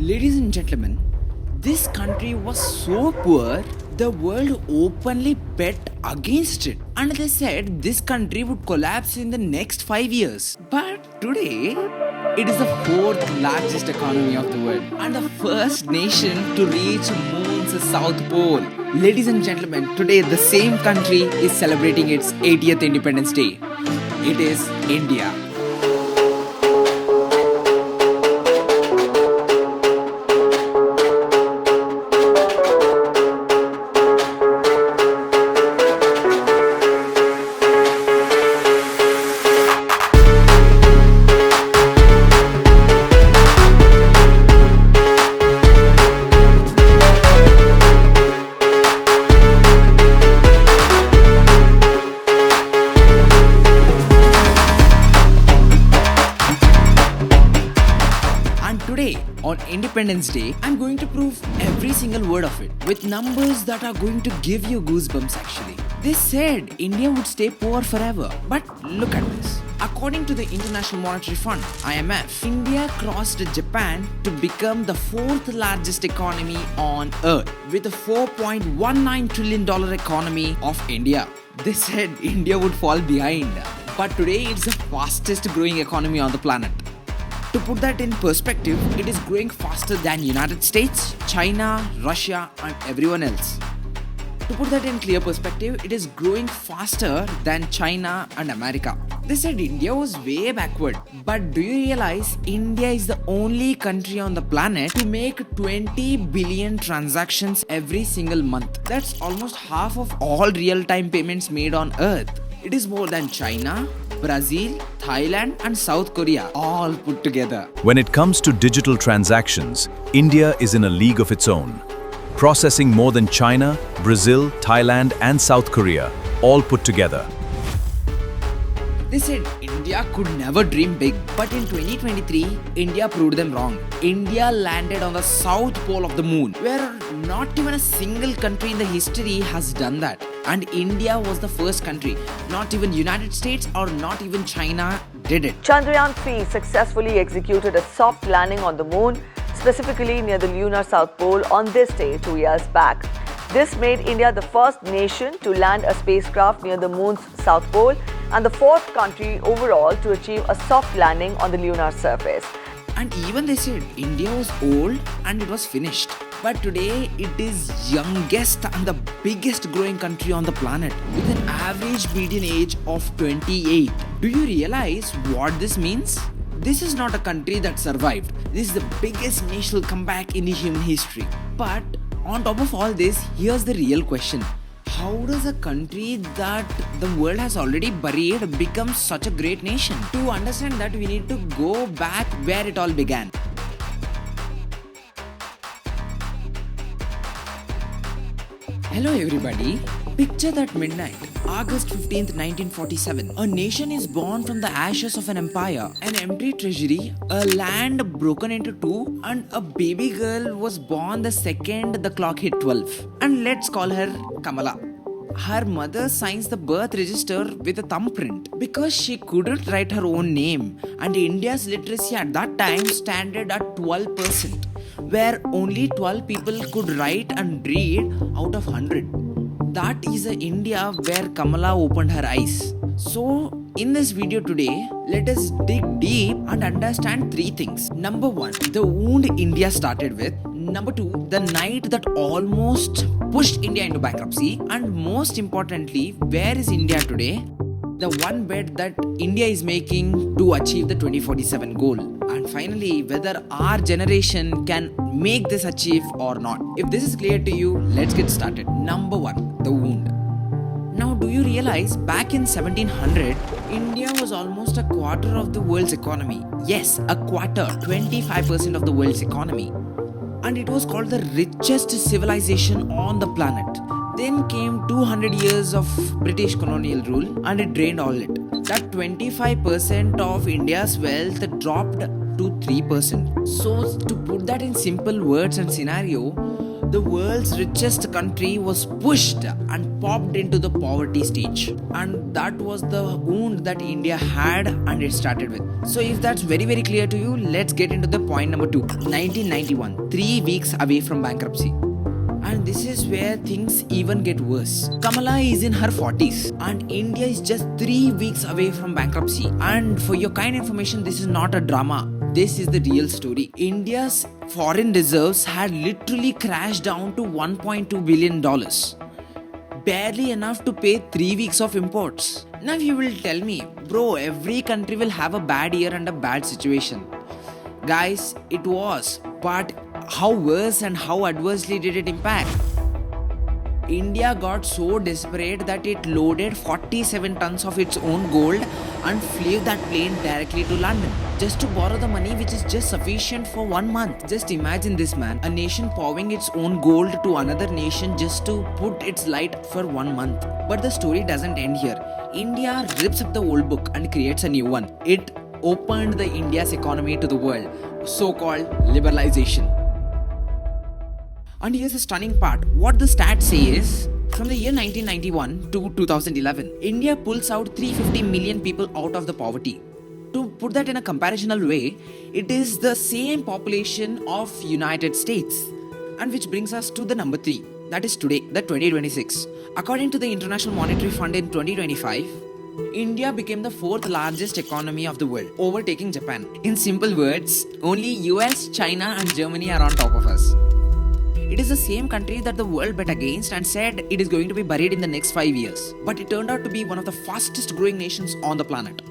Ladies and gentlemen, this country was so poor, the world openly bet against it. And they said this country would collapse in the next 5 years. But today, it is the fourth largest economy of the world and the first nation to reach moon's south pole. Ladies and gentlemen, today the same country is celebrating its 80th Independence Day. It is India. Today, on Independence Day, I'm going to prove every single word of it with numbers that are going to give you goosebumps actually. They said India would stay poor forever, but look at this. According to the International Monetary Fund, IMF, India crossed Japan to become the fourth largest economy on earth with a $4.19 trillion economy of India. They said India would fall behind, but today it's the fastest growing economy on the planet. To put that in perspective, it is growing faster than United States, China, Russia and everyone else. To put that in clear perspective, it is growing faster than China and America. They said India was way backward. But do you realize India is the only country on the planet to make 20 billion transactions every single month? That's almost half of all real-time payments made on earth. It is more than China, Brazil, Thailand and South Korea all put together. When it comes to digital transactions, India is in a league of its own, processing more than China, Brazil, Thailand and South Korea all put together. They said India could never dream big, but in 2023, India proved them wrong. India landed on the south pole of the moon, where not even a single country in the history has done that. And India was the first country. Not even United States or not even China did it. Chandrayaan 3 successfully executed a soft landing on the moon, specifically near the lunar south pole on this day 2 years back. This made India the first nation to land a spacecraft near the moon's south pole and the fourth country overall to achieve a soft landing on the lunar surface. And even they said India was old and it was finished. But today it is youngest and the biggest growing country on the planet with an average median age of 28. Do you realize what this means? This is not a country that survived. This is the biggest national comeback in the human history. But on top of all this, here's the real question. How does a country that the world has already buried become such a great nation? To understand that, we need to go back where it all began. Hello everybody. Picture that midnight, August 15th, 1947. A nation is born from the ashes of an empire, an empty treasury, a land broken into two, and a baby girl was born the second the clock hit 12. And let's call her Kamala. Her mother signs the birth register with a thumbprint because she couldn't write her own name, and India's literacy at that time stood at 12%, where only 12 people could write and read out of 100. That is the India where Kamala opened her eyes. So, in this video today, let us dig deep and understand three things. Number one, the wound India started with. Number two, the night that almost pushed India into bankruptcy. And most importantly, where is India today? The one bet that India is making to achieve the 2047 goal. And finally, whether our generation can make this achieve or not. If this is clear to you, let's get started. Number one, the wound. Now, do you realize back in 1700, India was almost a quarter of the world's economy. Yes, a quarter, 25% of the world's economy. And it was called the richest civilization on the planet. Then came 200 years of British colonial rule and it drained all it. That 25% of India's wealth dropped to 3%. So to put that in simple words and scenario, The world's richest country was pushed and popped into the poverty stage. And that was the wound that India had and it started with. So if that's very very clear to you, let's get into the point number 2. 1991, 3 weeks away from bankruptcy. And this is where things even get worse. Kamala is in her 40s and India is just 3 weeks away from bankruptcy. And for your kind information, this is not a drama. This is the real story. India's foreign reserves had literally crashed down to $1.2 billion. Barely enough to pay 3 weeks of imports. Now you will tell me, bro, every country will have a bad year and a bad situation. Guys, it was. But how worse and how adversely did it impact? India got so desperate that it loaded 47 tons of its own gold and flew that plane directly to London just to borrow the money which is just sufficient for 1 month. Just imagine this, man, a nation pouring its own gold to another nation just to put its light for 1 month. But the story doesn't end here. India rips up the old book and creates a new one. It opened the India's economy to the world, so-called liberalization. And here's the stunning part. What the stats say is, from the year 1991 to 2011, India pulls out 350 million people out of the poverty. To put that in a comparational way, it is the same population of United States. And which brings us to the number 3. That is today, the 2026. According to the International Monetary Fund in 2025, India became the 4th largest economy of the world, overtaking Japan. In simple words, only US, China and Germany are on top of us. It is the same country that the world bet against and said it is going to be buried in the next 5 years. But it turned out to be one of the fastest growing nations on the planet.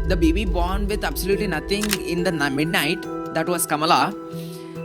The baby born with absolutely nothing in the midnight, that was Kamala.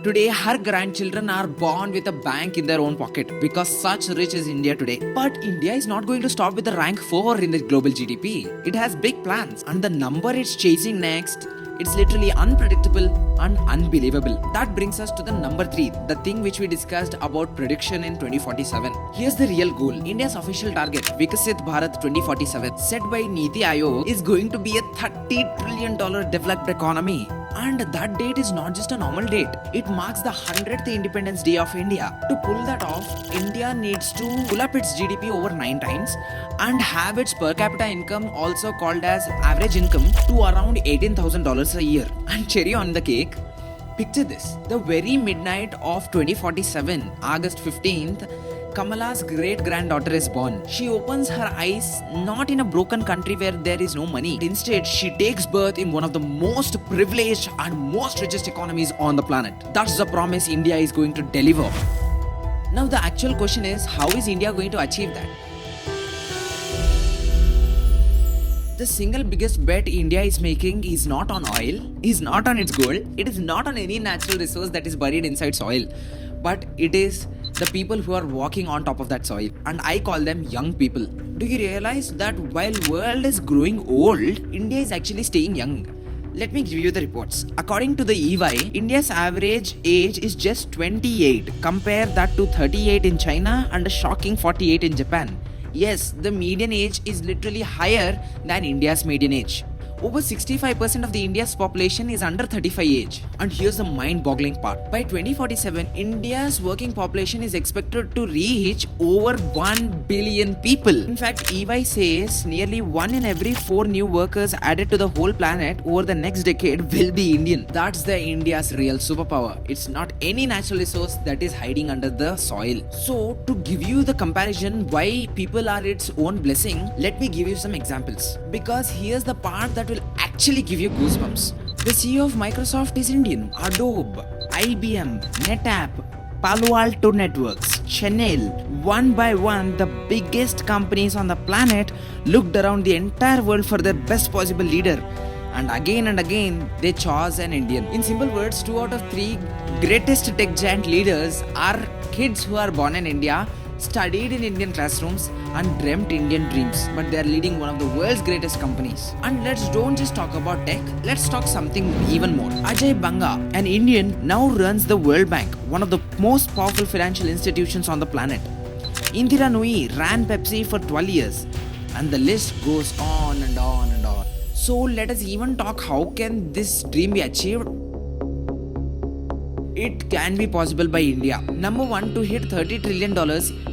Today, her grandchildren are born with a bank in their own pocket because such rich is India today. But India is not going to stop with the rank 4 in the global GDP. It has big plans and the number it's chasing next, it's literally unpredictable and unbelievable. That brings us to the number 3, the thing which we discussed about prediction in 2047. Here's the real goal. India's official target, Viksit Bharat 2047, set by NITI Aayog, is going to be a $30 trillion developed economy. And that date is not just a normal date. It marks the 100th Independence Day of India. To pull that off, India needs to pull up its GDP over 9 times and have its per capita income, also called as average income, to around $18,000 a year. And cherry on the cake, picture this. The very midnight of 2047, August 15th, Kamala's great-granddaughter is born. She opens her eyes not in a broken country where there is no money. Instead, she takes birth in one of the most privileged and most richest economies on the planet. That's the promise India is going to deliver. Now the actual question is, how is India going to achieve that? The single biggest bet India is making is not on oil, is not on its gold, it is not on any natural resource that is buried inside soil, but it is the people who are walking on top of that soil, and I call them young people. Do you realize that while world is growing old, India is actually staying young? Let me give you the reports. According to the EY, India's average age is just 28. Compare that to 38 in China and a shocking 48 in Japan. Yes, the median age is literally higher than India's median age. Over 65% of the India's population is under 35 age. And here's the mind-boggling part. By 2047, India's working population is expected to reach over 1 billion people. In fact, EY says nearly 1 in every 4 new workers added to the whole planet over the next decade will be Indian. That's the India's real superpower. It's not any natural resource that is hiding under the soil. So, to give you the comparison why people are its own blessing, let me give you some examples. Because here's the part that will actually give you goosebumps. The CEO of Microsoft is Indian. Adobe, IBM, NetApp, Palo Alto Networks, Chanel, one by one, the biggest companies on the planet looked around the entire world for their best possible leader. And again, they chose an Indian. In simple words, 2 out of 3 greatest tech giant leaders are kids who are born in India, studied in Indian classrooms and dreamt Indian dreams, but they are leading one of the world's greatest companies. And don't just talk about tech, let's talk something even more. Ajay Banga, an Indian, now runs the World Bank, one of the most powerful financial institutions on the planet. Indira Nooyi ran Pepsi for 12 years, and the list goes on and on and on. So let us even talk how can this dream be achieved. it can be possible by India. Number 1, to hit $30 trillion,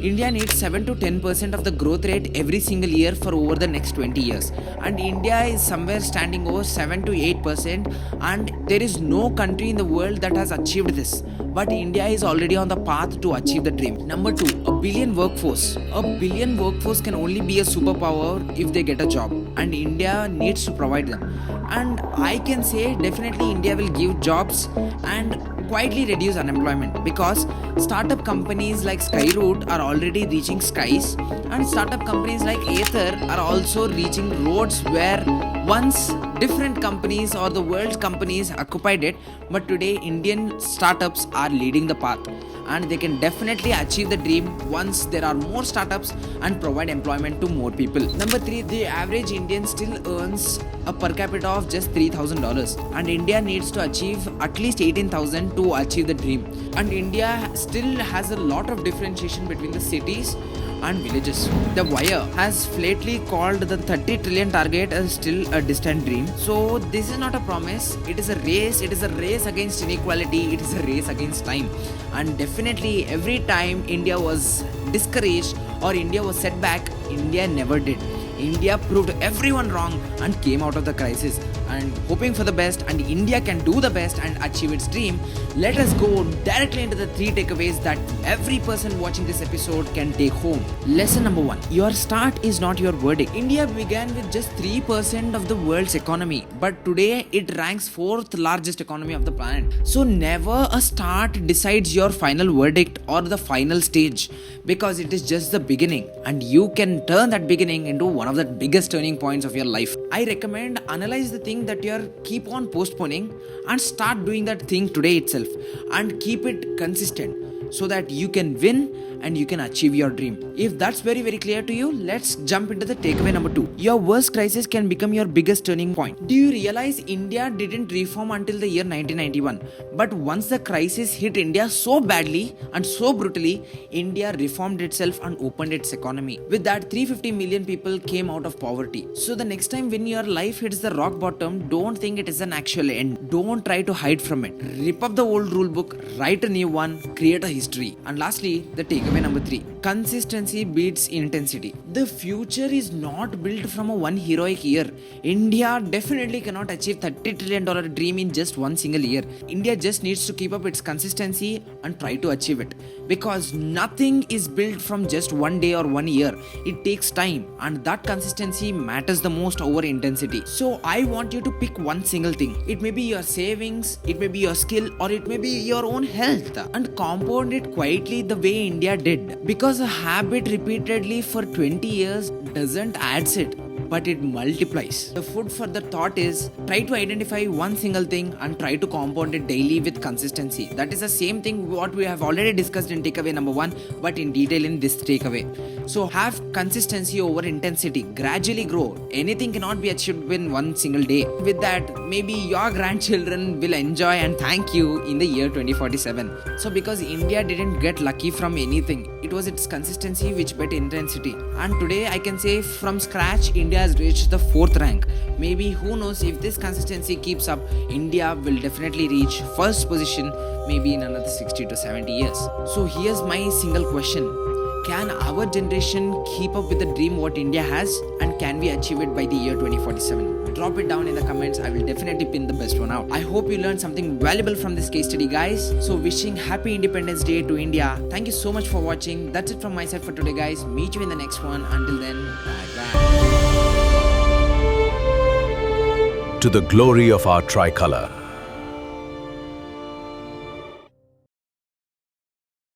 India needs 7 to 10% of the growth rate every single year for over the next 20 years. And India is somewhere standing over 7 to 8%, and there is no country in the world that has achieved this. But India is already on the path to achieve the dream. Number 2, a billion workforce. A billion workforce can only be a superpower if they get a job, and India needs to provide them. And I can say definitely India will give jobs and quietly reduce unemployment, because startup companies like Skyroot are already reaching skies, and startup companies like Aether are also reaching roads where once different companies or the world's companies occupied it, but today Indian startups are leading the path, and they can definitely achieve the dream once there are more startups and provide employment to more people. Number 3, the average Indian still earns a per capita of just $3,000, and India needs to achieve at least 18,000 to achieve the dream. And India still has a lot of differentiation between the cities and villages. The Wire has flatly called the 30 trillion target as still a distant dream. So this is not a promise, it is a race. It is a race against inequality, it is a race against time. And definitely every time India was discouraged or India was set back, India never did. India proved everyone wrong and came out of the crisis. And hoping for the best, and India can do the best and achieve its dream, let us go directly into the 3 takeaways that every person watching this episode can take home. Lesson number 1, your start is not your verdict. India began with just 3% of the world's economy, but today it ranks 4th largest economy of the planet. So never a start decides your final verdict or the final stage, because it is just the beginning, and you can turn that beginning into one of the biggest turning points of your life. I recommend analyze the thing that you're keep on postponing and start doing that thing today itself, and keep it consistent so that you can win and you can achieve your dream. If that's very clear to you, let's jump into the takeaway number 2. Your worst crisis can become your biggest turning point. Do you realize India didn't reform until the year 1991, but once the crisis hit India so badly and so brutally, India reformed itself and opened its economy. With that, 350 million people came out of poverty. So the next time when your life hits the rock bottom, don't think it is an actual end. Don't try to hide from it. Rip up the old rule book, write a new one, create a history. And lastly, the takeaway number 3. Consistency beats intensity. The future is not built from a one heroic year. India definitely cannot achieve $30 trillion dream in just one single year. India just needs to keep up its consistency and try to achieve it. Because nothing is built from just one day or 1 year. It takes time, and that consistency matters the most over intensity. So I want you to pick one single thing. It may be your savings, it may be your skill, or it may be your own health, and compound it quietly the way India did. Because a habit repeatedly for 20 years doesn't add it, but it multiplies. The food for the thought is, try to identify one single thing and try to compound it daily with consistency. That is the same thing what we have already discussed in takeaway number 1, but in detail in this takeaway. So have consistency over intensity. Gradually grow. Anything cannot be achieved in one single day. With that, maybe your grandchildren will enjoy and thank you in the year 2047. So because India didn't get lucky from anything, it was its consistency which bet intensity. And today I can say from scratch, India has reached the 4th rank. Maybe who knows, if this consistency keeps up, India will definitely reach 1st position maybe in another 60 to 70 years. So here's my single question. Can our generation keep up with the dream what India has, and can we achieve it by the year 2047? Drop it down in the comments. I will definitely pin the best one out. I hope you learned something valuable from this case study, guys. So wishing happy Independence Day to India. Thank you so much for watching. That's it from my side for today, guys. Meet you in the next one. Until then, bye. To the glory of our tricolor.